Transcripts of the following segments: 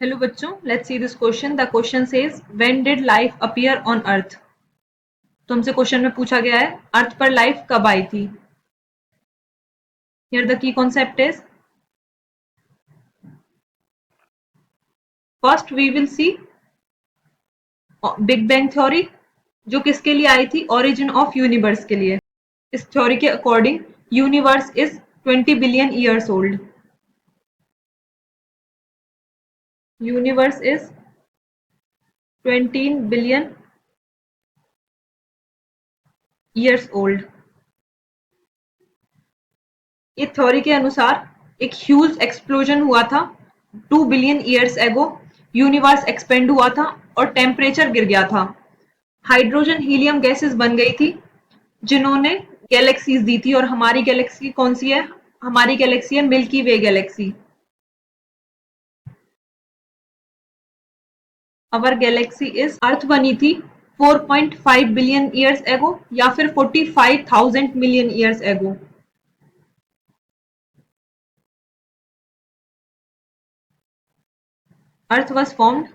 Hello बच्चों, let's see this question. The question says when did life appear on earth. तो हमसे question में पूछा गया है अर्थ पर लाइफ कब आई थी। Here the key concept is first we will see big bang theory, जो किसके लिए आई थी, ओरिजिन ऑफ यूनिवर्स के लिए। इस थ्योरी के according universe is 20 billion years old. Universe is 20 billion years old. इस थ्योरी के अनुसार एक ह्यूज एक्सप्लोजन हुआ था 2 billion years ago. Universe expand हुआ था और टेम्परेचर गिर गया था। हाइड्रोजन हीलियम गैसेस बन गई थी जिन्होंने गैलेक्सीज दी थी। और हमारी गैलेक्सी कौन सी है? हमारी गैलेक्सी है milky way galaxy. Our galaxy is earth बनी थी 4.5 बिलियन ईयर्स एगो या फिर 45,000 million years ago. Earth was formed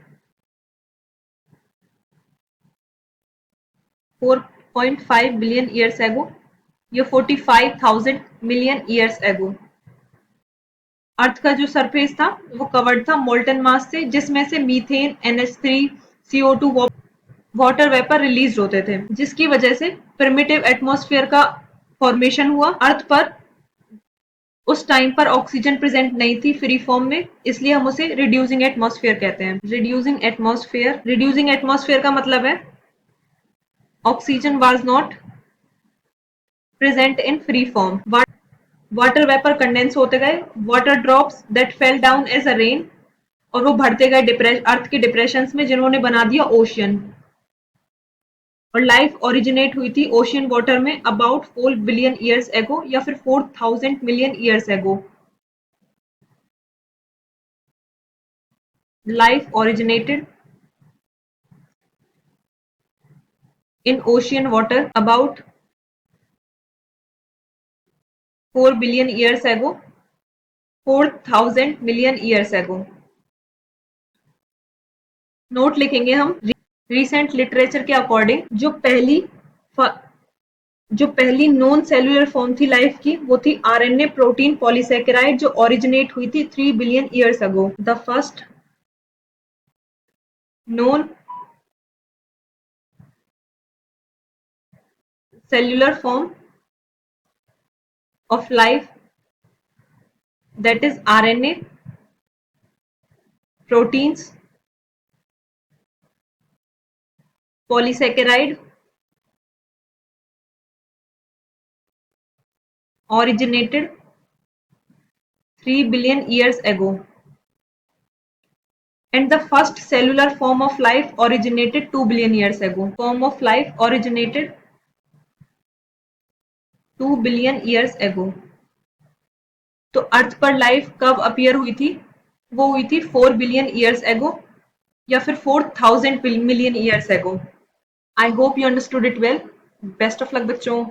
4.5 billion years ago, ये 45,000 मिलियन ईयर्स एगो। अर्थ का जो सरफेस था वो कवर्ड था मोल्टन मास से, जिसमें से methane, NH3, CO2 water vapour release होते थे, जिसकी वजह से प्रिमिटिव एटमॉस्फेयर का फॉर्मेशन हुआ। अर्थ पर उस टाइम पर ऑक्सीजन प्रेजेंट नहीं थी फ्री फॉर्म में, इसलिए हम उसे रिड्यूसिंग एटमॉस्फेयर कहते हैं। रिड्यूसिंग एटमॉस्फेयर का मतलब है oxygen was not present in free form. Water vapour condense होते गए, water drops that fell down as a rain, और वो भरते गए अर्थ के डिप्रेशन में, जिन्होंने बना दिया ओशियन। और लाइफ ओरिजिनेट हुई थी ओशियन वाटर में अबाउट 4 बिलियन ईयर्स एगो या फिर 4,000 million years ago. Life originated in ocean water about 4 billion years ago, 4,000 million years ago. Note लिखेंगे हम। रिसेंट लिटरेचर के अकॉर्डिंग जो पहली नॉन सेल्यूलर फॉर्म थी लाइफ की, वो थी RNA प्रोटीन पॉलीसेकेराइड, जो ओरिजिनेट हुई थी 3 billion years ago. The first non cellular form of life, that is RNA proteins polysaccharide, originated 3 billion years ago, and the first cellular form of life originated 2 billion years ago. Form of life originated 2 billion years ago. तो अर्थ पर life कब appear हुई थी? वो हुई थी 4 billion years ago या फिर 4,000 million years ago. I hope you understood it well. Best of luck बच्चों।